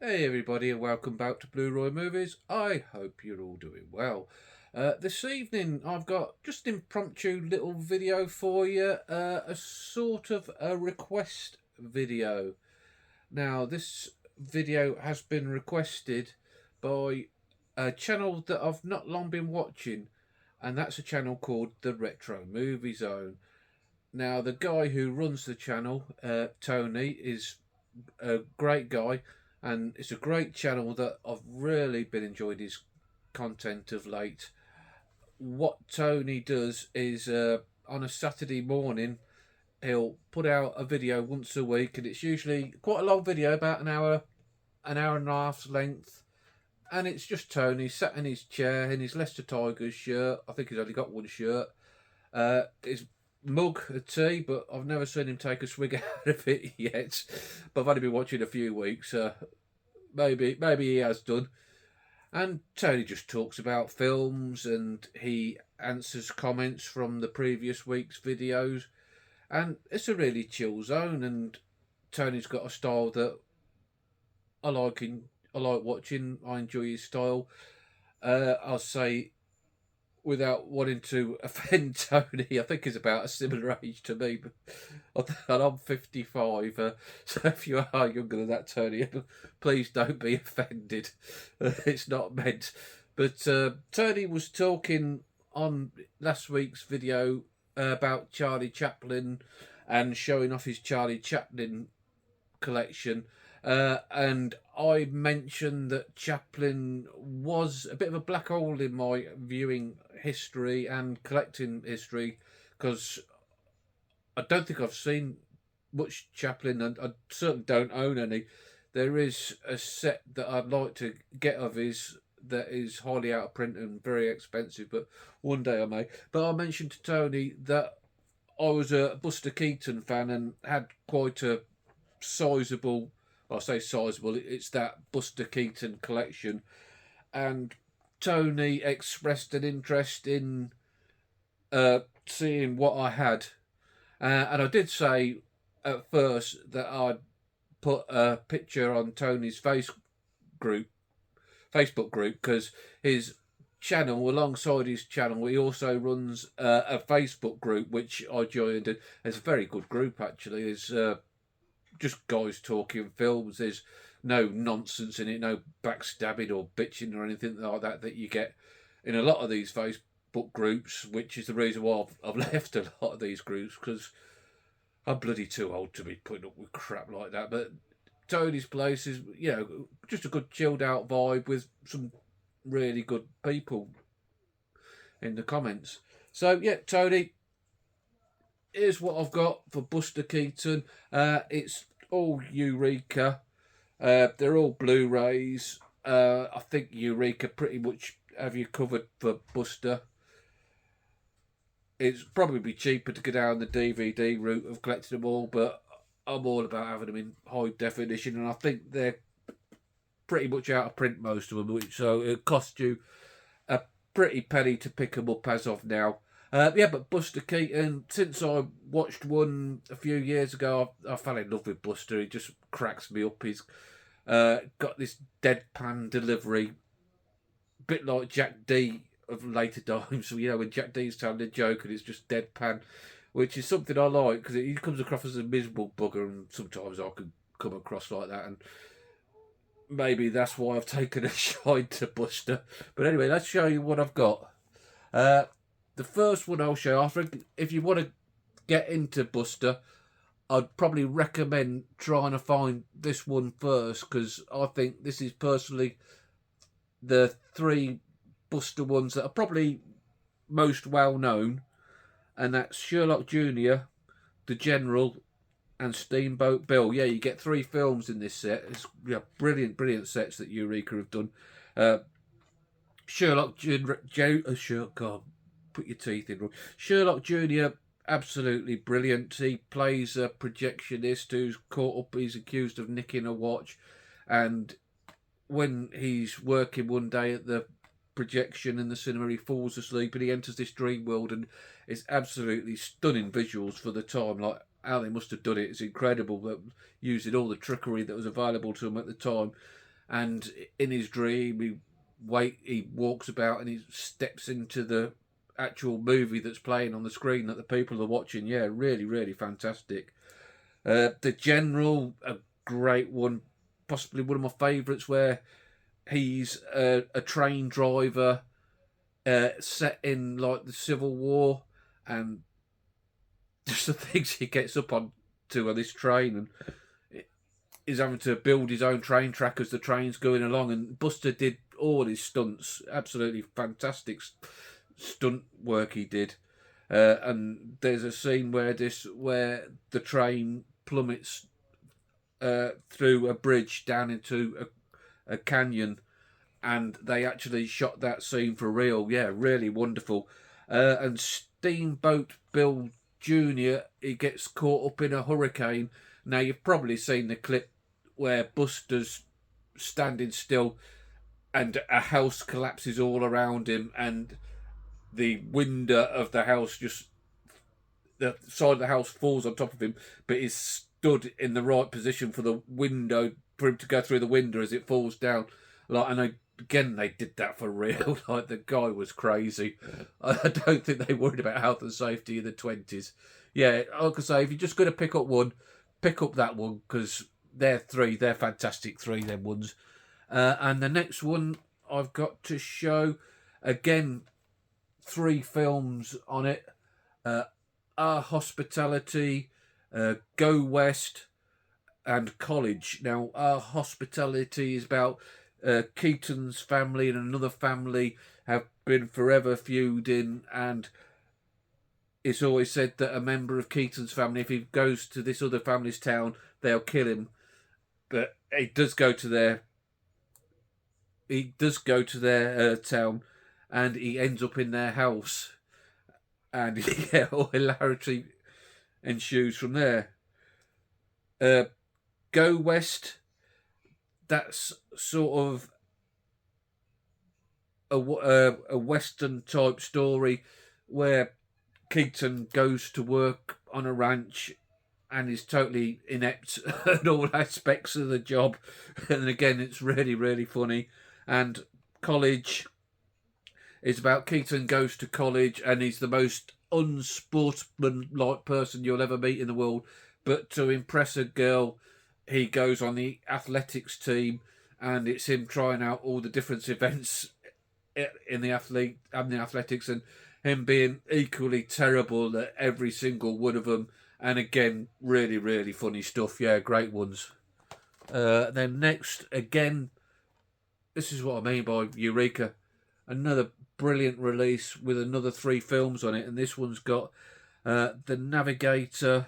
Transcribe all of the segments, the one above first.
Hey everybody and welcome back to Blu-Roy Movies. I hope you're all doing well. This evening I've got just an impromptu little video for you, a sort of a request video. Now this video has been requested by a channel that I've not long been watching, and that's a channel called the Retro Movie Zone. Now the guy who runs the channel, Tony, is a great guy, and it's a great channel that I've really been enjoying his content of late. What Tony does is on a Saturday morning he'll put out a video once a week, and it's usually quite a long video, about an hour and a half's length. And it's just Tony sat in his chair in his Leicester Tigers shirt. I think he's only got one shirt. His mug of tea, but I've never seen him take a swig out of it yet. But I've only been watching a few weeks. Maybe he has done. And Tony just talks about films, and he answers comments from the previous week's videos. And it's a really chill zone. And Tony's got a style that I like. I like watching. I enjoy his style. I'll say, without wanting to offend Tony, I think he's about a similar age to me, but and I'm 55. So if you are younger than that, Tony, please don't be offended. It's not meant. But Tony was talking on last week's video about Charlie Chaplin and showing off his Charlie Chaplin collection. And I mentioned that Chaplin was a bit of a black hole in my viewing history and collecting history, because I don't think I've seen much Chaplin, and I certainly don't own any. There is a set that I'd like to get of his that is highly out of print and very expensive, but one day I may. But I mentioned to Tony that I was a Buster Keaton fan and had quite a sizable, I say sizable, it's that Buster Keaton collection. And Tony expressed an interest in seeing what I had. And I did say at first that I'd put a picture on Tony's Facebook group, because his channel, alongside his channel, he also runs a Facebook group which I joined. And it's a very good group, actually. It's just guys talking films. There's no nonsense in it, no backstabbing or bitching or anything like that that you get in a lot of these Facebook groups, which is the reason why I've left a lot of these groups, because I'm bloody too old to be putting up with crap like that. But Tony's place is, just a good chilled out vibe with some really good people in the comments. So yeah, Tony, here's what I've got for Buster Keaton. It's all Eureka. They're all Blu-rays. I think Eureka pretty much have you covered for Buster. It's probably cheaper to go down the DVD route of collecting them all, but I'm all about having them in high definition, and I think they're pretty much out of print, most of them, so it costs you a pretty penny to pick them up as of now. But Buster Keaton, since I watched one a few years ago, I fell in love with Buster. He just cracks me up. He's got this deadpan delivery, a bit like Jack D of later times. When Jack D's telling a joke and it's just deadpan, which is something I like, because he comes across as a miserable bugger, and sometimes I can come across like that, and maybe that's why I've taken a shine to Buster. But anyway, let's show you what I've got. The first one I'll show, I think if you want to get into Buster, I'd probably recommend trying to find this one first, because I think this is personally the three Buster ones that are probably most well known, and that's Sherlock Jr., The General, and Steamboat Bill. Yeah, you get three films in this set. It's brilliant sets that Eureka have done. Sherlock Jr. Put your teeth in. Sherlock Jr., absolutely brilliant. He plays a projectionist who's caught up. He's accused of nicking a watch, and when he's working one day at the projection in the cinema, he falls asleep and he enters this dream world, and it's absolutely stunning visuals for the time. Like, how they must have done it is incredible, using all the trickery that was available to them at the time. and in his dream he walks about and he steps into the actual movie that's playing on the screen that the people are watching. Yeah, really, really fantastic. The General, a great one, possibly one of my favourites, where he's a train driver set in like the Civil War, and just the things he gets up on this train, and he's having to build his own train track as the train's going along. And Buster did all his stunts, absolutely fantastic stunt work he did. And there's a scene where the train plummets through a bridge down into a canyon, and they actually shot that scene for real. Yeah, really wonderful. And Steamboat Bill Jr., he gets caught up in a hurricane. Now, you've probably seen the clip where Buster's standing still and a house collapses all around him, and the window of the house the side of the house falls on top of him, but he's stood in the right position for the window, for him to go through the window as it falls down. Again, they did that for real. Like, the guy was crazy. I don't think they worried about health and safety in the 20s. Yeah, like I say, if you're just going to pick up one, pick up that one, because they're fantastic them ones. And the next one I've got to show, again, 3 films on it. Our Hospitality, Go West, and College. Now, Our Hospitality is about Keaton's family and another family have been forever feuding, and it's always said that a member of Keaton's family, if he goes to this other family's town, they'll kill him. But he does go to their town, and he ends up in their house, and yeah, all hilarity ensues from there. Go West, that's sort of a Western type story where Keaton goes to work on a ranch and is totally inept at all aspects of the job. And again, it's really, really funny. And College is about Keaton goes to college and he's the most unsportsmanlike person you'll ever meet in the world. But to impress a girl, he goes on the athletics team, and it's him trying out all the different events in the athletics, and him being equally terrible at every single one of them. And again, really, really funny stuff. Yeah, great ones. Then next, again, this is what I mean by Eureka. Another brilliant release with another 3 films on it, and this one's got The Navigator,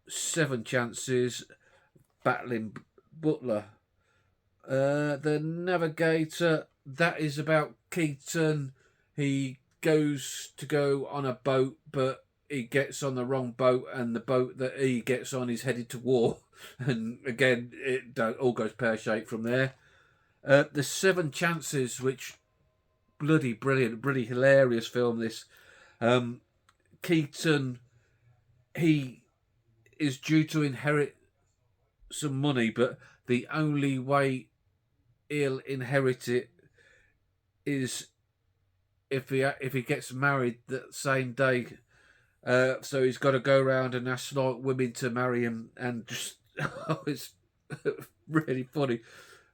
7 Chances, Battling Butler. The Navigator, that is about Keaton. He goes to go on a boat, but he gets on the wrong boat, and the boat that he gets on is headed to war. And again, it all goes pear-shaped from there. The 7 Chances, which bloody brilliant, bloody hilarious film, this. Keaton, he is due to inherit some money, but the only way he'll inherit it is if he gets married that same day. So he's got to go around and ask like women to marry him, and just it's really funny.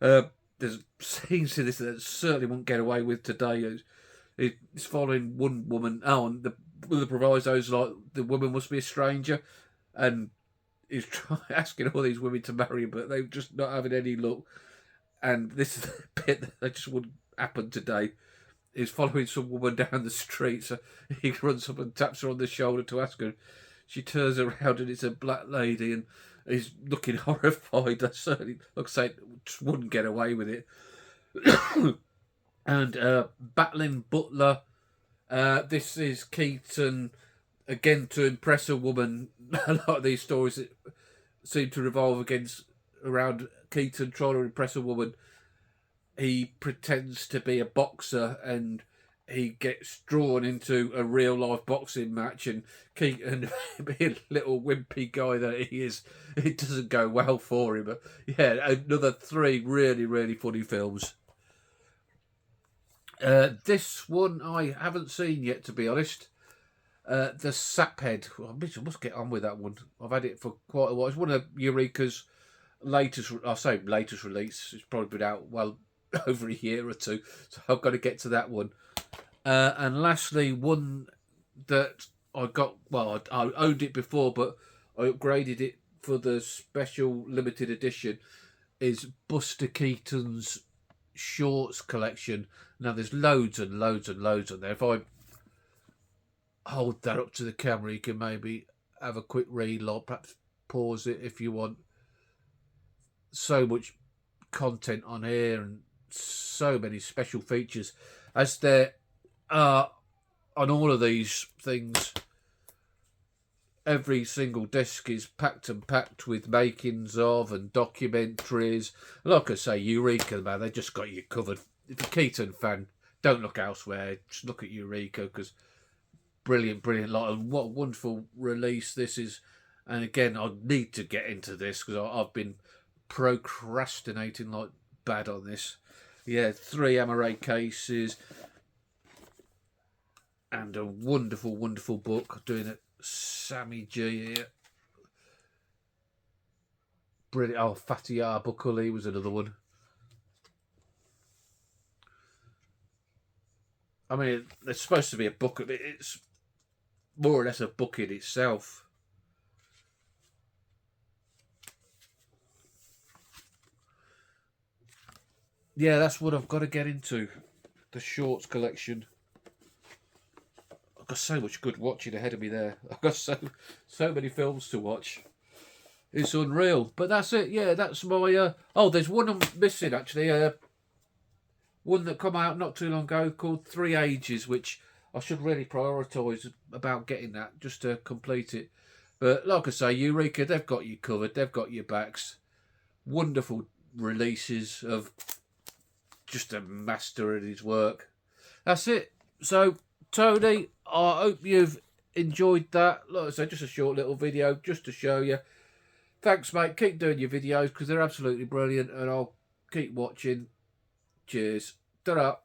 There's scenes in this that certainly won't get away with today. It's following one woman. Oh, and the provisos, like the woman must be a stranger, and he's asking all these women to marry him, but they're just not having any luck. And this is the bit that just wouldn't happen today. He's following some woman down the street, so he runs up and taps her on the shoulder to ask her. She turns around and it's a black lady, and he's looking horrified. I certainly, like I say, just wouldn't get away with it. And Battling Butler, this is Keaton, again, to impress a woman. A lot of these stories seem to revolve around Keaton trying to impress a woman. He pretends to be a boxer, and he gets drawn into a real life boxing match, and Keaton, being a little wimpy guy that he is, it doesn't go well for him. But yeah, another 3 really, really funny films. This one I haven't seen yet, to be honest. The Saphead. Well, I must get on with that one. I've had it for quite a while. It's one of Eureka's latest. I say latest release. It's probably been out well over a year or two, so I've got to get to that one. And lastly, one that I got. Well, I owned it before, but I upgraded it for the special limited edition. Is Buster Keaton's shorts collection. Now there's loads and loads and loads on there. If I hold that up to the camera, you can maybe have a quick read, or perhaps pause it if you want. So much content on here and so many special features, as there are on all of these things. Every single disc is packed with makings of and documentaries. Like I say, Eureka, man, they just got you covered. If you're a Keaton fan, don't look elsewhere. Just look at Eureka, because brilliant, brilliant. What a wonderful release this is. And again, I need to get into this because I've been procrastinating like bad on this. Yeah, 3 Amaray cases and a wonderful, wonderful book doing it. Sammy G here. Brilliant. Oh, Fatty Arbuckle was another one. I mean, it's supposed to be a book. It's more or less a book in itself. Yeah, that's what I've got to get into. The shorts collection. I've got so much good watching ahead of me there. I've got so many films to watch. It's unreal. But that's it. Yeah, that's my... oh, there's one I'm missing, actually. One that come out not too long ago called 3 Ages, which I should really prioritise about getting that, just to complete it. But like I say, Eureka, they've got you covered. They've got your backs. Wonderful releases of just a master at his work. That's it. So, Tony, I hope you've enjoyed that. Like I said, just a short little video just to show you. Thanks, mate. Keep doing your videos because they're absolutely brilliant, and I'll keep watching. Cheers. Ta-ra.